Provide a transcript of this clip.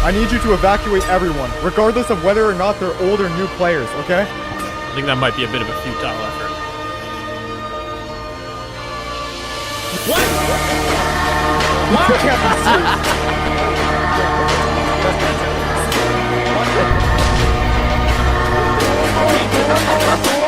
I need you to evacuate everyone, regardless of whether or not they're old or new players, okay? I think that might be a bit of a futile effort. What? You can't be serious.